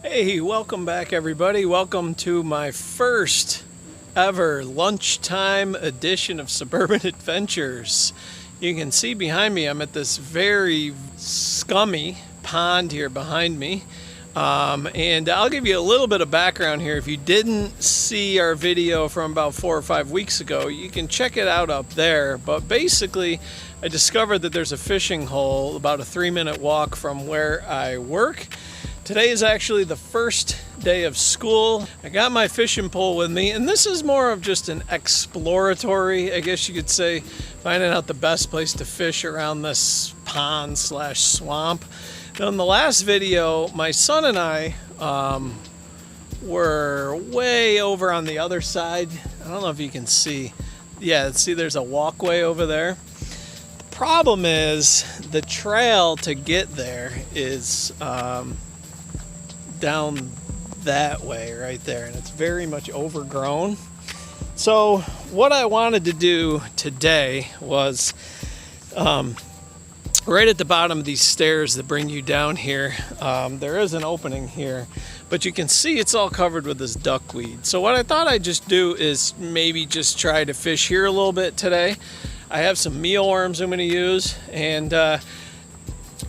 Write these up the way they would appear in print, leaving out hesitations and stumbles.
Hey, welcome back everybody. Welcome to my first ever lunchtime edition of Suburban Adventures. You can see behind me I'm at this very scummy pond here behind me. And I'll give you a little bit of background here. If you didn't see our video from about 4 or 5 weeks ago, you can check it out up there. But basically, I discovered that there's a fishing hole about a 3-minute walk from where I work. Today is actually the first day of school. I got my fishing pole with me, and this is more of just an exploratory, I guess you could say, finding out the best place to fish around this pond slash swamp. Now, in the last video, my son and I were way over on the other side. I don't know if you can see. Yeah, see there's a walkway over there. The problem is the trail to get there is down that way right there, and it's very much overgrown. So what I wanted to do today was right at the bottom of these stairs that bring you down here, there is an opening here, but you can see it's all covered with this duckweed. So what I thought I'd just do is maybe just try to fish here a little bit today. I have some mealworms I'm going to use, and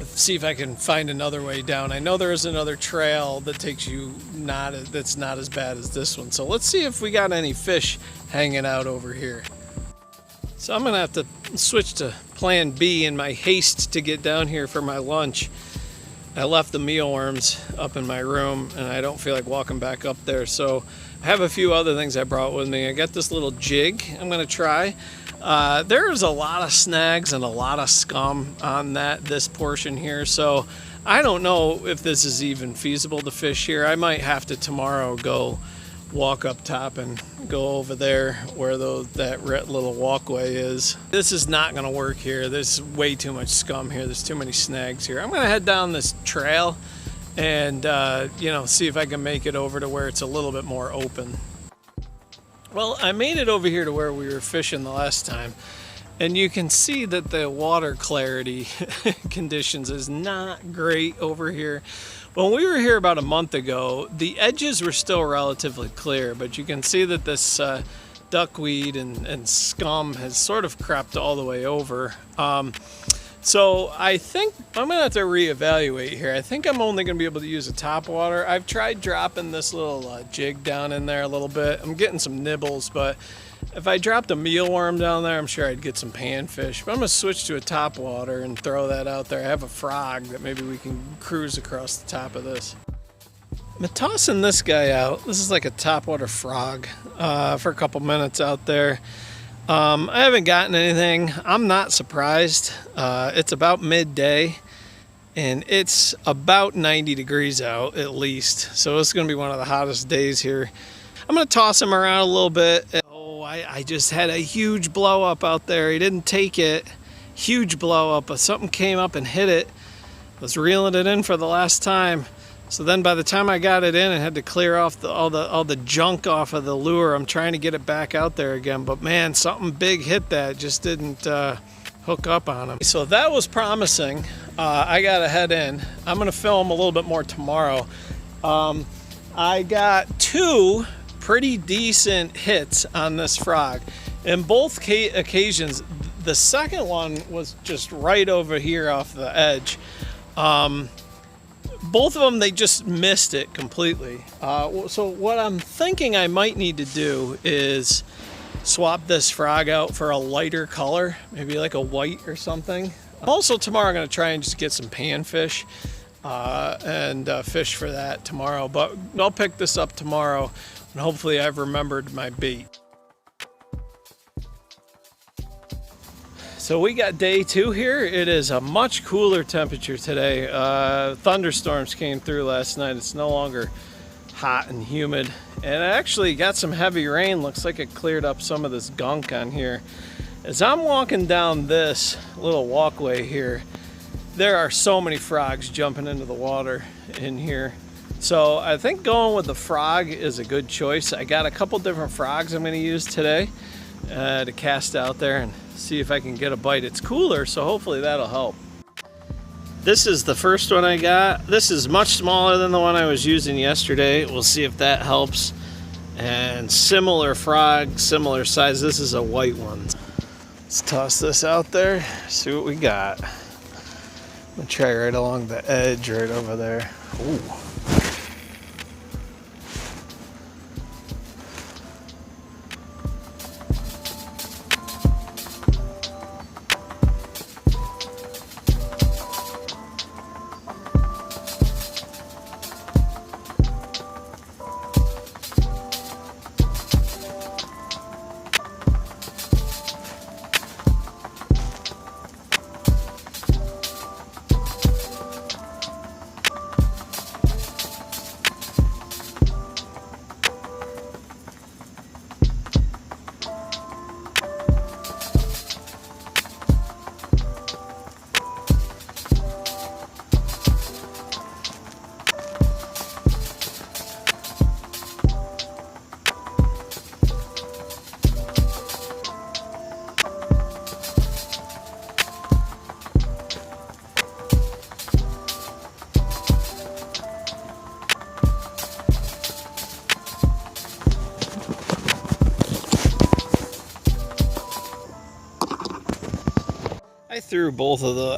see if I can find another way down. I know there is another trail that takes you that's not as bad as this one. So let's see if we got any fish hanging out over here. So I'm gonna have to switch to plan B in my haste to get down here for my lunch. I left the mealworms up in my room and I don't feel like walking back up there. So I have a few other things I brought with me. I got this little jig I'm gonna try. There's a lot of snags and a lot of scum on this portion here, so I don't know if this is even feasible to fish here. I might have to tomorrow go walk up top and go over there where that little walkway is. This is not going to work here. There's way too much scum here. There's too many snags here. I'm going to head down this trail and see if I can make it over to where it's a little bit more open. Well, I made it over here to where we were fishing the last time, and you can see that the water clarity conditions is not great over here. When we were here about a month ago, the edges were still relatively clear, but you can see that this duckweed and scum has sort of crept all the way over. So I think I'm gonna have to reevaluate here. I think I'm only gonna be able to use a top water. I've tried dropping this little jig down in there a little bit. I'm getting some nibbles, but if I dropped a mealworm down there, I'm sure I'd get some panfish. But I'm gonna switch to a top water and throw that out there. I have a frog that maybe we can cruise across the top of this. I'm tossing this guy out. This is like a topwater frog for a couple minutes out there. I haven't gotten anything. I'm not surprised. It's about midday and it's about 90 degrees out at least. So it's going to be one of the hottest days here. I'm going to toss him around a little bit. Oh, I just had a huge blow up out there. He didn't take it. Huge blow up, but something came up and hit it. I was reeling it in for the last time. So then by the time I got it in, I had to clear off all the junk off of the lure. I'm trying to get it back out there again, but man, something big hit that. Just didn't hook up on him. So that was promising. I got to head in. I'm going to film a little bit more tomorrow. I got 2 pretty decent hits on this frog. In both occasions, the second one was just right over here off the edge. Both of them, they just missed it completely. So what I'm thinking I might need to do is swap this frog out for a lighter color, maybe like a white or something. Also tomorrow I'm going to try and just get some panfish and fish for that tomorrow. But I'll pick this up tomorrow and hopefully I've remembered my bait. So we got day 2 here. It is a much cooler temperature today. Thunderstorms came through last night. It's no longer hot and humid. And I actually got some heavy rain. Looks like it cleared up some of this gunk on here. As I'm walking down this little walkway here, there are so many frogs jumping into the water in here. So I think going with the frog is a good choice. I got a couple different frogs I'm going to use today to cast out there and see if I can get a bite. It's cooler, so hopefully that'll help. This is the first one I got. This is much smaller than the one I was using yesterday. We'll see if that helps. And similar frog, similar size. This is a white one. Let's toss this out there, see what we got. I'm gonna try right along the edge right over there. Ooh.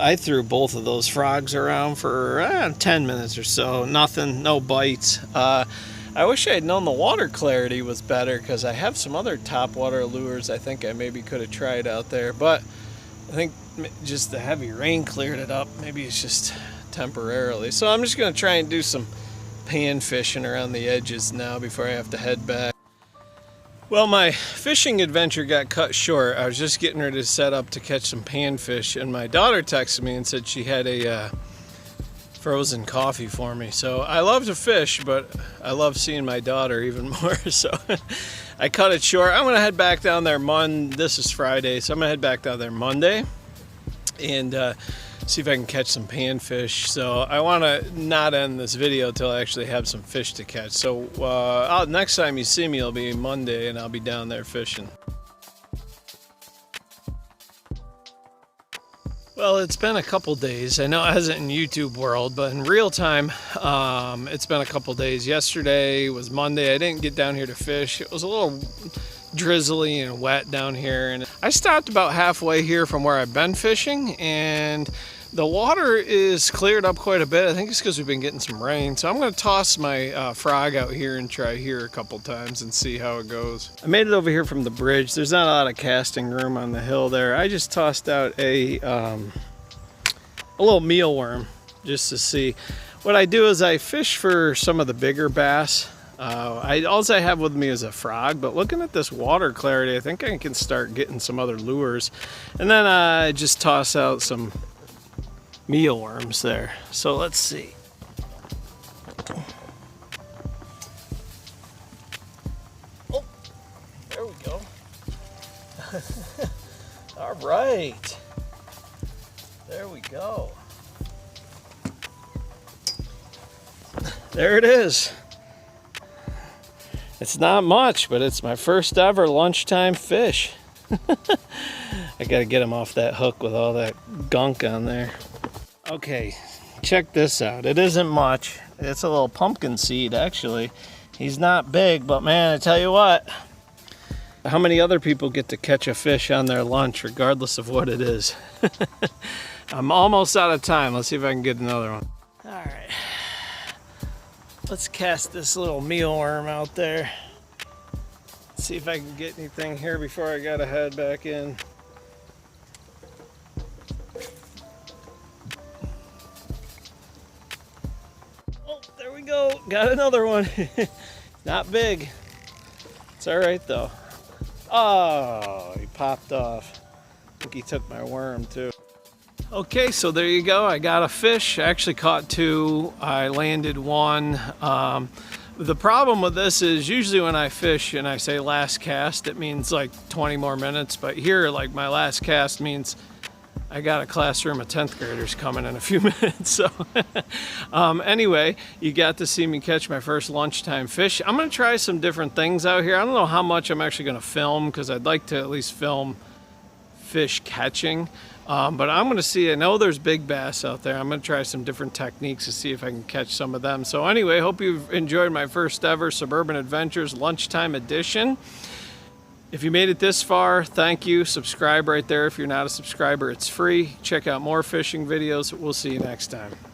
I threw both of those frogs around for 10 minutes or so. Nothing, no bites. I wish I had known the water clarity was better, because I have some other topwater lures I think I maybe could have tried out there, but I think just the heavy rain cleared it up. Maybe it's just temporarily. So I'm just going to try and do some pan fishing around the edges now before I have to head back. Well, my fishing adventure got cut short. I was just getting ready to set up to catch some panfish, and my daughter texted me and said she had a frozen coffee for me. So I love to fish, but I love seeing my daughter even more. So I cut it short. I'm gonna head back down there This is Friday, so I'm gonna head back down there Monday and see if I can catch some panfish. So I want to not end this video till I actually have some fish to catch. So next time you see me, it'll be Monday, and I'll be down there fishing. Well, it's been a couple days. I know it hasn't in YouTube world, but in real time, it's been a couple days. Yesterday was Monday. I didn't get down here to fish. It was a little drizzly and wet down here, and I stopped about halfway here from where I've been fishing, and the water is cleared up quite a bit. I think it's because we've been getting some rain. So I'm going to toss my frog out here and try here a couple times and see how it goes. I made it over here from the bridge. There's not a lot of casting room on the hill there. I just tossed out a little mealworm just to see. What I do is I fish for some of the bigger bass. All I have with me is a frog, but looking at this water clarity, I think I can start getting some other lures. And then I just toss out some mealworms there. So let's see. Oh, there we go. All right. There we go. There it is. It's not much, but it's my first ever lunchtime fish. I gotta get him off that hook with all that gunk on there. Okay, check this out. It isn't much. It's a little pumpkin seed, actually. He's not big, but man, I tell you what, how many other people get to catch a fish on their lunch, regardless of what it is? I'm almost out of time. Let's see if I can get another one. All right, let's cast this little mealworm out there. See if I can get anything here before I gotta head back in. There we go, got another one. Not big. It's all right though. Oh, he popped off. I think he took my worm too. Okay, so there you go. I got a fish. I actually caught two. I landed one. The problem with this is usually when I fish and I say last cast, it means like 20 more minutes. But here, like my last cast means I got a classroom of 10th graders coming in a few minutes. So anyway, you got to see me catch my first lunchtime fish. I'm going to try some different things out here. I don't know how much I'm actually going to film, because I'd like to at least film fish catching. But I'm going to see, I know there's big bass out there. I'm going to try some different techniques to see if I can catch some of them. So anyway, hope you've enjoyed my first ever Suburban Adventures Lunchtime edition. If you made it this far, thank you. Subscribe right there. If you're not a subscriber, it's free. Check out more fishing videos. We'll see you next time.